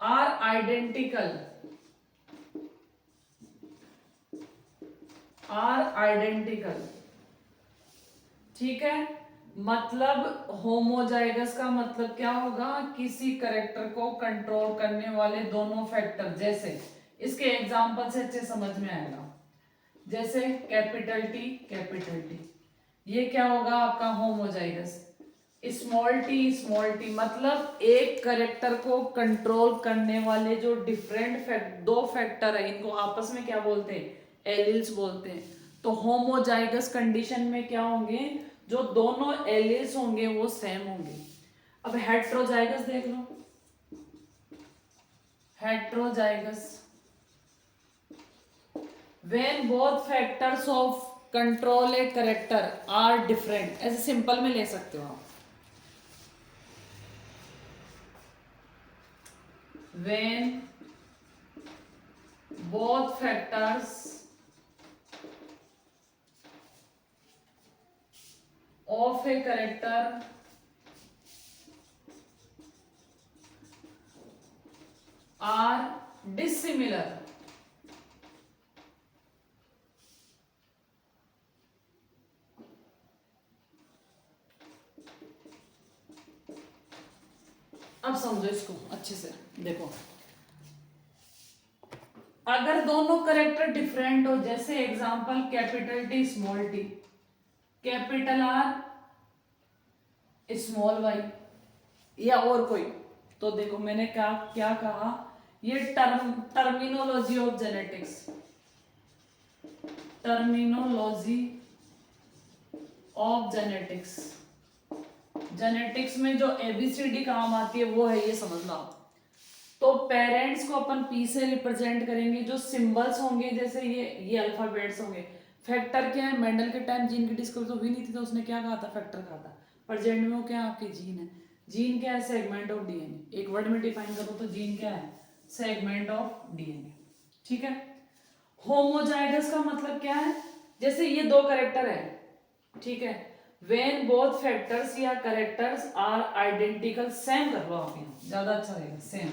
are identical, are identical. ठीक है, मतलब होमोजाइगस का मतलब क्या होगा, किसी करेक्टर को कंट्रोल करने वाले दोनों फैक्टर। जैसे इसके एग्जांपल से अच्छे समझ में आएगा, जैसे कैपिटल टी, कैपिटल टी, ये क्या होगा आपका होमोजाइगस। स्मॉल टी मतलब एक करेक्टर को कंट्रोल करने वाले जो डिफरेंट दो फैक्टर है, इनको आपस में क्या बोलते हैं, एलिल्स बोलते हैं। तो होमोजाइगस कंडीशन में क्या होंगे, जो दोनों एलिल्स होंगे वो सेम होंगे। अब हेट्रोजाइगस देख लो, heterozygous when both factors of control a character are different, ऐसे सिंपल में ले सकते हो आप। when both factors of a character are dissimilar, अब समझो इसको अच्छे से। देखो, अगर दोनों करेक्टर डिफरेंट हो, जैसे example capital T small T, capital R small Y, या और कोई, तो देखो मैंने क्या क्या कहा, ये terminology of genetics, terminology of genetics. Genetics में जो एबीसीडी काम आती है वो है, ये समझ लो आप। तो पेरेंट्स को अपन पी से रिप्रेजेंट करेंगे, जो सिंबल्स होंगे जैसे ये अल्फाबेट्स होंगे। फैक्टर क्या है, मेंडल के टाइम जीन की डिस्कवरी तो हुई नहीं थी, तो उसने क्या कहा था, फैक्टर कहा था। प्रेजेंट में वो क्या आपके जीन है। जीन क्या है, सेगमेंट ऑफ डीएनए। एक वर्ड में डिफाइन करो तो जीन क्या है, सेगमेंट ऑफ डीएनए। ठीक है, होमोजाइगस का मतलब क्या है, जैसे ये दो करेक्टर है, ठीक है, वेन बोथ फैक्टर्स या करेक्टर्स आर आइडेंटिकल, सेम कर लो आप, यहाँ ज्यादा अच्छा रहेगा, सेम।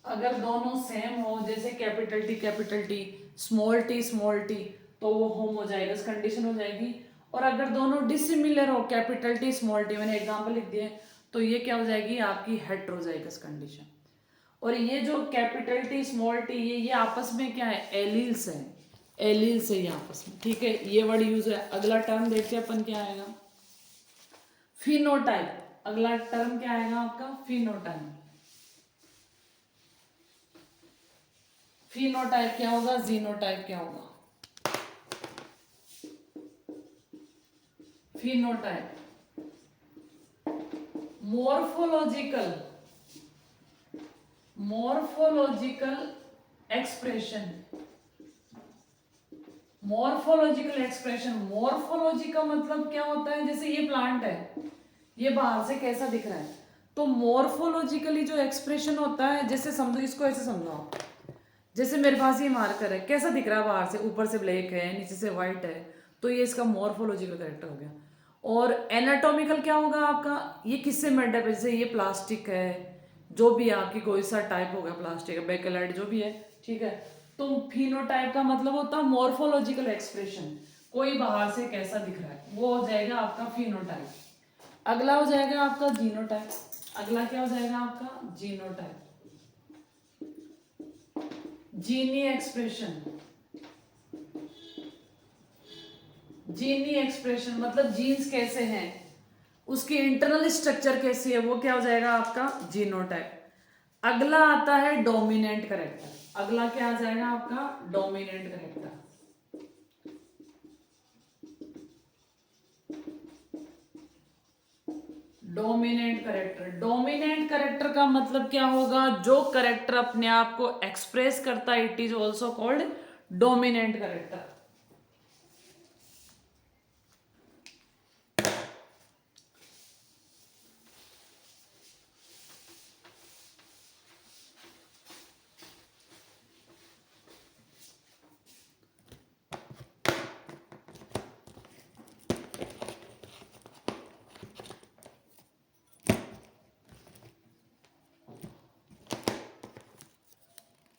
अगर दोनों सेम हो, जैसे कैपिटल टी स्मॉल टी, तो वो होमोजाइगस कंडीशन हो जाएगी। और अगर दोनों डिसिमिलर हो, कैपिटल टी स्मॉल टी, मैंने एग्जांपल लिख दिए, तो ये क्या हो जाएगी आपकी हेट्रोजाइगस कंडीशन। और ये जो कैपिटल टी स्मॉल टी, ये आपस में क्या है, एलिल्स है, एलिल्स है ये आपस में। ठीक है, ये वर्ड यूज है। अगला टर्म देखते हैं अपन क्या आएगा, फिनोटाइप। अगला टर्म क्या आएगा आपका, फिनोटाइप। फिनोटाइप क्या होगा, जीनोटाइप क्या होगा, phenotype morphological, morphological expression, morphological expression. Morphology का मतलब क्या होता है, जैसे ये प्लांट है, ये बाहर से कैसा दिख रहा है, तो मॉर्फोलॉजिकली जो एक्सप्रेशन होता है, जैसे समझो, इसको ऐसे समझो आप, जैसे मेरे पास ये मार्कर है, कैसा दिख रहा है बाहर से, ऊपर से ब्लैक है, नीचे से व्हाइट है, तो ये इसका मॉर्फोलॉजिकल कैरेक्टर हो गया। और एनाटॉमिकल क्या होगा आपका, ये किससे मेड है, जैसे ये प्लास्टिक है, जो भी आपकी कोई सा टाइप होगा प्लास्टिक है, बेकेलाइट जो भी है, ठीक है। तो फिनोटाइप का मतलब होता है मॉर्फोलॉजिकल एक्सप्रेशन, कोई बाहर से कैसा दिख रहा है, वो हो जाएगा आपका फिनोटाइप। अगला हो जाएगा आपका जीनोटाइप। अगला क्या हो जाएगा आपका जीनोटाइप, जीनी एक्सप्रेशन। जीनी एक्सप्रेशन मतलब जीन्स कैसे हैं, उसकी इंटरनल स्ट्रक्चर कैसी है, वो क्या हो जाएगा आपका जीनोटाइप। अगला आता है डोमिनेंट करेक्टर। अगला क्या आ जाएगा आपका dominant character. Dominant character, dominant character का मतलब क्या होगा, जो करेक्टर अपने आप को एक्सप्रेस करता है, it is also called dominant character.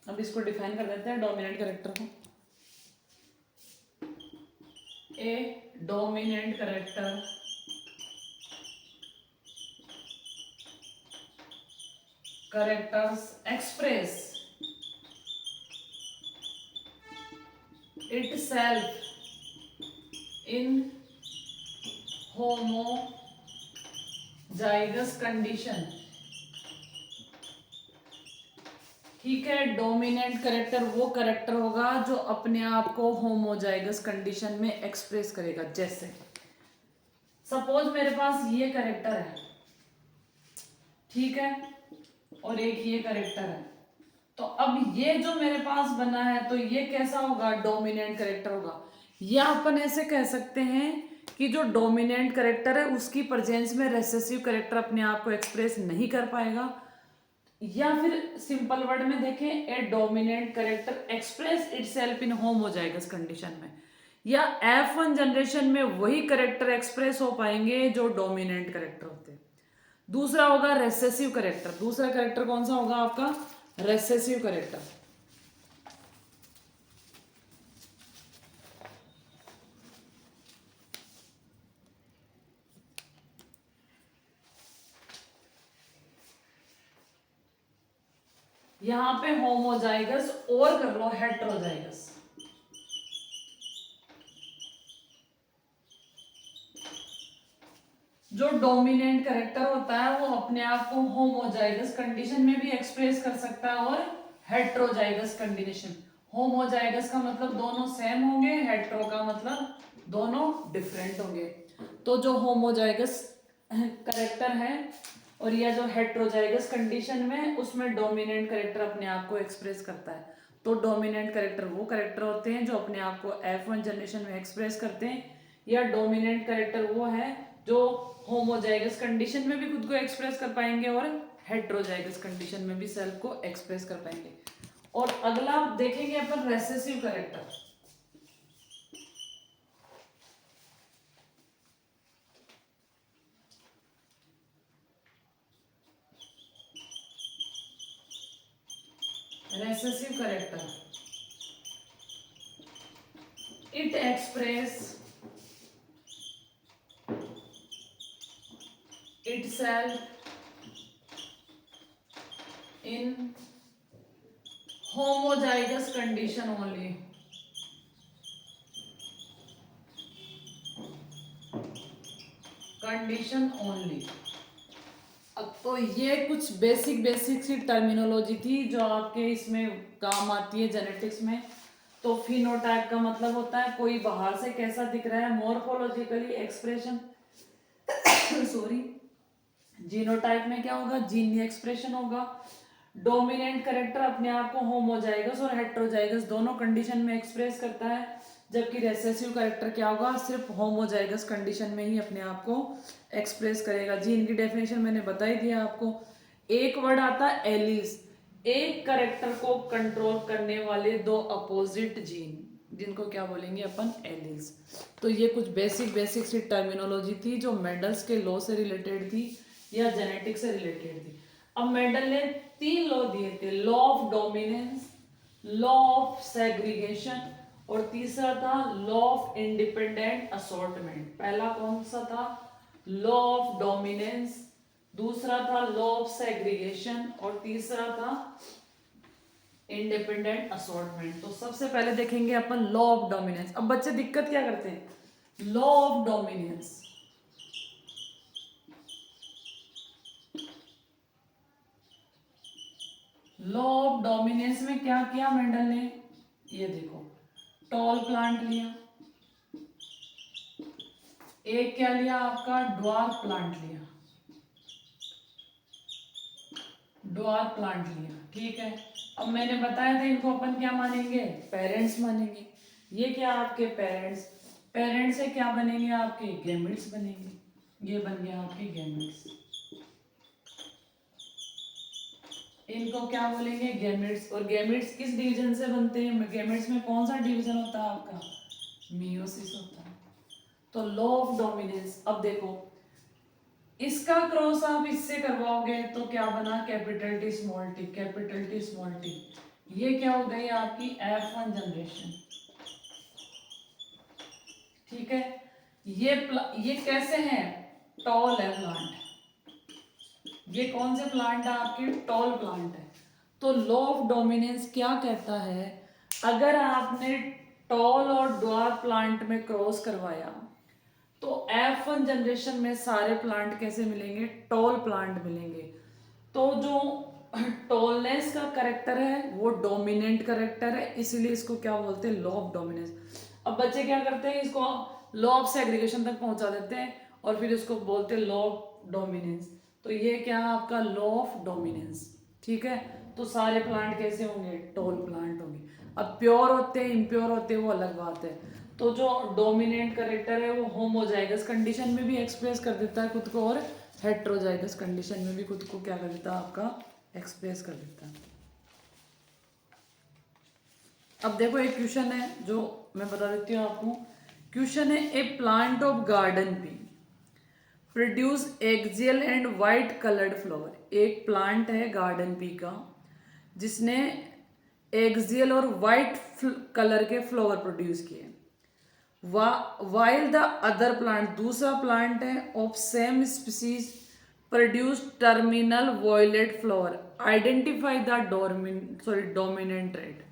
अब इसको डिफाइन कर देते हैं डोमिनेंट कैरेक्टर को। A dominant character characters express itself in homozygous condition। ठीक है, डोमिनेंट करेक्टर वो करेक्टर होगा जो अपने आप को होमोजाइगस कंडीशन में एक्सप्रेस करेगा। जैसे सपोज मेरे पास ये करेक्टर है, ठीक है, और एक ये करेक्टर है, तो अब ये जो मेरे पास बना है, तो ये कैसा होगा, डोमिनेंट करेक्टर होगा। या अपन ऐसे कह सकते हैं कि जो डोमिनेंट करेक्टर है उसकी प्रेजेंस में रेसेसिव करेक्टर अपने आप को एक्सप्रेस नहीं कर पाएगा। या फिर सिंपल वर्ड में देखें, a dominant character express itself in homozygous condition में। या F1 जनरेशन में वही करेक्टर एक्सप्रेस हो पाएंगे जो डोमिनेंट करेक्टर होते हैं। दूसरा होगा रेसेसिव करेक्टर। दूसरा करेक्टर कौन सा होगा आपका, रेसेसिव करेक्टर। यहां पे होमोजाइगस और कर लो हेट्रोजाइगस। जो डोमिनेंट करेक्टर होता है वो अपने आप को होमोजाइगस कंडीशन में भी एक्सप्रेस कर सकता है और हेट्रोजाइगस कंडीशन। होमोजाइगस का मतलब दोनों सेम होंगे, हेट्रो का मतलब दोनों डिफरेंट होंगे। तो जो होमोजाइगस करेक्टर है और यह जो हेट्रोजाइगस कंडीशन में, उसमें डोमिनेंट करेक्टर अपने आप को एक्सप्रेस करता है। तो डोमिनेंट करेक्टर वो करेक्टर होते हैं जो अपने आप को F1 जनरेशन में एक्सप्रेस करते हैं, या डोमिनेंट करेक्टर वो है जो होमोजाइगस कंडीशन में भी खुद को एक्सप्रेस कर पाएंगे और हेट्रोजाइगस कंडीशन में भी सेल्फ को एक्सप्रेस कर पाएंगे। और अगला देखेंगे अपन recessive character. Recessive character it express itself in homozygous condition only। Condition only. अब तो ये कुछ बेसिक सी टर्मिनोलॉजी थी जो आपके इसमें काम आती है जेनेटिक्स में। तो फिनोटाइप का मतलब होता है कोई बाहर से कैसा दिख रहा है, मोर्फोलॉजिकली एक्सप्रेशन सॉरी। जीनोटाइप में क्या होगा, जीनी एक्सप्रेशन होगा। डोमिनेंट करेक्टर अपने आप को होमोजाइगस और हेट्रोजाइगस दोनों कंडीशन में एक्सप्रेस करता है, जबकि रेसेसिव करेक्टर क्या होगा, सिर्फ होमोजाइगस कंडीशन में ही अपने आप को एक्सप्रेस करेगा। जीन की डेफिनेशन मैंने बता ही दिया आपको। एक वर्ड आता है एलिस। एक करेक्टर को कंट्रोल करने वाले दो अपोजिट जीन, जिनको क्या बोलेंगे अपन, एलील्स। तो ये कुछ बेसिक सी टर्मिनोलॉजी थी जो मेंडल्स के लॉ से रिलेटेड थी या जेनेटिक्स से रिलेटेड थी। अब मेंडल ने 3 लॉ दिए थे, law of dominance, law of segregation और तीसरा था लॉ ऑफ इंडिपेंडेंट असॉर्टमेंट। पहला कौन सा था, लॉ ऑफ डोमिनेंस, दूसरा था लॉ ऑफ सेग्रीगेशन और तीसरा था इंडिपेंडेंट असॉर्टमेंट। तो सबसे पहले देखेंगे अपन लॉ ऑफ डोमिनेंस। अब बच्चे दिक्कत क्या करते हैं, law of dominance, law of dominance में क्या किया मेंडल ने, ये देखो, टॉल प्लांट लिया, एक क्या लिया आपका, ड्वार्फ प्लांट लिया, ड्वार्फ प्लांट लिया, ठीक है। अब मैंने बताया था इनको अपन क्या मानेंगे, पेरेंट्स मानेंगे। ये क्या आपके पेरेंट्स, पेरेंट्स से क्या बनेंगे आपके, गैमेट्स बनेंगे, ये बन गया आपके गैमेट्स। इनको क्या बोलेंगे, गैमेट्स। और गैमेट्स किस डिवीजन से बनते हैं, गैमेट्स में कौन सा डिवीजन होता है आपका, मियोसिस होता है। तो लॉ ऑफ डोमिनेंस, अब देखो इसका क्रॉस आप इससे करवाओगे तो क्या बना, capital T small T, capital T small T. ये क्या हो गई आपकी F1 जनरेशन, ठीक है। ये कैसे हैं, टॉल है प्लांट, ये कौन से प्लांट है आपके, टॉल प्लांट है। तो लॉ ऑफ डोमिनेंस क्या कहता है, अगर आपने टॉल और ड्वार्फ प्लांट में क्रॉस करवाया तो F1 जनरेशन में सारे प्लांट कैसे मिलेंगे, टॉल प्लांट मिलेंगे। तो जो टॉलनेस का करेक्टर है वो डोमिनेंट करेक्टर है, इसीलिए इसको क्या बोलते हैं, लॉ ऑफ डोमिनेंस। अब बच्चे क्या करते हैं, इसको लॉ ऑफ सेग्रीगेशन तक पहुंचा देते हैं और फिर इसको बोलते हैं लॉ ऑफ डोमिनेंस। तो ये क्या है आपका, लॉ ऑफ डोमिनेंस, ठीक है। तो सारे प्लांट कैसे होंगे, टॉल प्लांट होंगे। अब प्योर होते हैं इम्प्योर होते हैं वो अलग बात है। तो जो डोमिनेंट करेक्टर है वो होमोजाइगस कंडीशन में भी एक्सप्रेस कर देता है खुद को और हेट्रोजाइगस कंडीशन में भी खुद को क्या कर देता है आपका, एक्सप्रेस कर देता है। अब देखो एक क्वेश्चन है जो मैं बता देती हूँ आपको। क्वेश्चन है, a plant of garden pea produce axial and white coloured flower. एक प्लांट है गार्डन पी का जिसने एक्सियल और वाइट कलर के फ्लावर प्रोड्यूस किए। वाइल द अदर प्लांट, दूसरा प्लांट है of same species produce terminal violet flower, identify the dominant trait.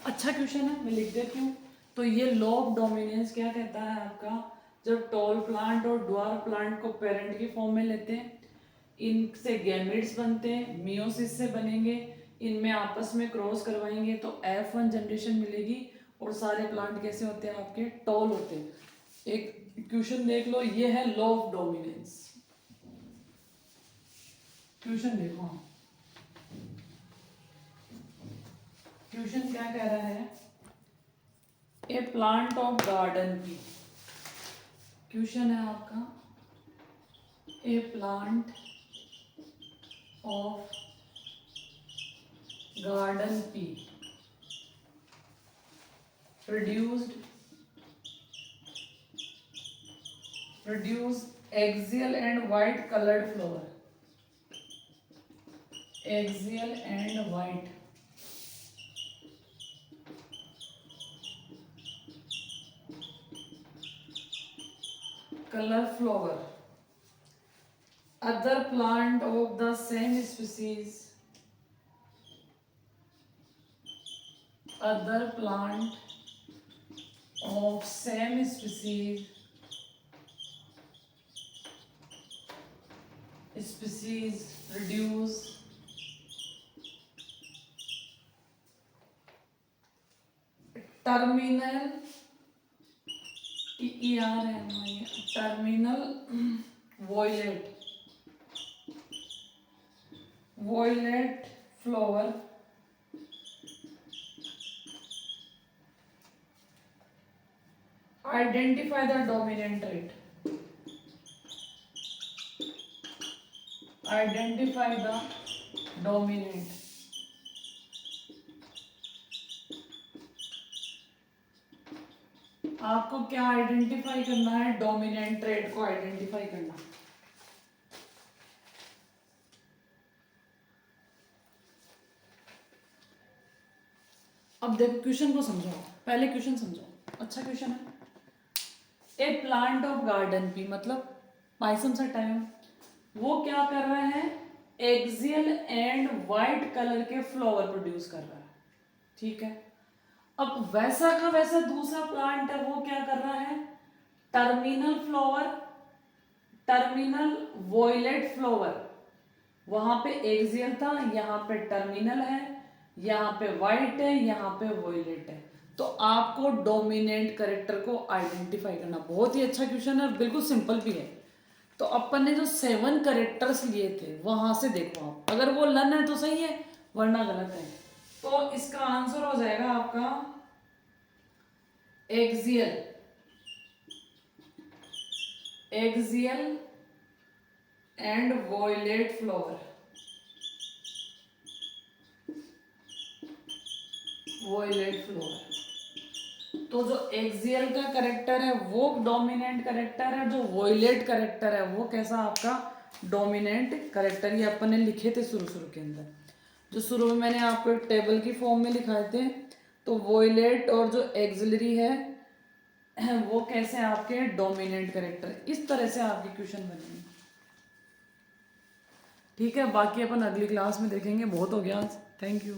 अच्छा क्वेश्चन है, मैं लिख देती हूँ। तो ये लॉ ऑफ डोमिनेंस क्या कहता है आपका, जब टॉल प्लांट और ड्वार्फ प्लांट को पेरेंट की फॉर्म में लेते हैं, इनसे गैमेट्स बनते हैं, मियोसिस से बनेंगे, इनमें आपस में क्रॉस करवाएंगे तो F1 जनरेशन मिलेगी और सारे प्लांट कैसे होते हैं आपके, टॉल होते हैं। एक क्वेश्चन देख लो, ये है लॉ ऑफ डोमिनेंस। क्वेश्चन देखो, क्वेश्चन क्या कह रहा है, a plant of garden pea, question है आपका, a plant of garden pea produced axial and white colored flower, axial and white color flower. Other plant of the same species, other plant of same species produce terminal terminal violet flower identify the dominant trait, identify the dominant आपको क्या identify करना है, dominant trade को identify करना। अब देखो question को समझाओ, पहले क्वेश्चन समझाओ, अच्छा क्वेश्चन है। A plant of garden P मतलब पाइसम सा टाइम, वो क्या कर रहा है, एक्सियल एंड वाइट कलर के फ्लावर प्रोड्यूस कर रहा है, ठीक है। अब वैसा का वैसा दूसरा प्लांट है, वो क्या कर रहा है, terminal flower, terminal violet flower, वहां पे एक्सियल था, यहाँ पे टर्मिनल है, यहाँ पे वाइट है, यहाँ पे वॉयलेट है। तो आपको डोमिनेंट कैरेक्टर को आइडेंटिफाई करना, बहुत ही अच्छा क्वेश्चन है, बिल्कुल सिंपल भी है। तो अपन ने जो 7 कैरेक्टर्स लिए थे वहां से देखो आप, अगर वो लन है तो सही है, वरना गलत है। तो इसका आंसर हो जाएगा आपका axial, axial and violet flower, violet flower. तो जो एक्सियल का करेक्टर है वो डोमिनेंट करेक्टर है, जो वॉयलेट करेक्टर है वो कैसा आपका डोमिनेंट करेक्टर। ये अपन ने लिखे थे शुरू शुरू के अंदर, जो शुरू में मैंने आपको एक टेबल की फॉर्म में लिखाए थे। तो वॉयलेट और जो एक्सिलरी है वो कैसे आपके डोमिनेंट करेक्टर, इस तरह से आपके क्वेश्चन बनेंगे, ठीक है। बाकी अपन अगली क्लास में देखेंगे, बहुत हो गया आज, थैंक यू।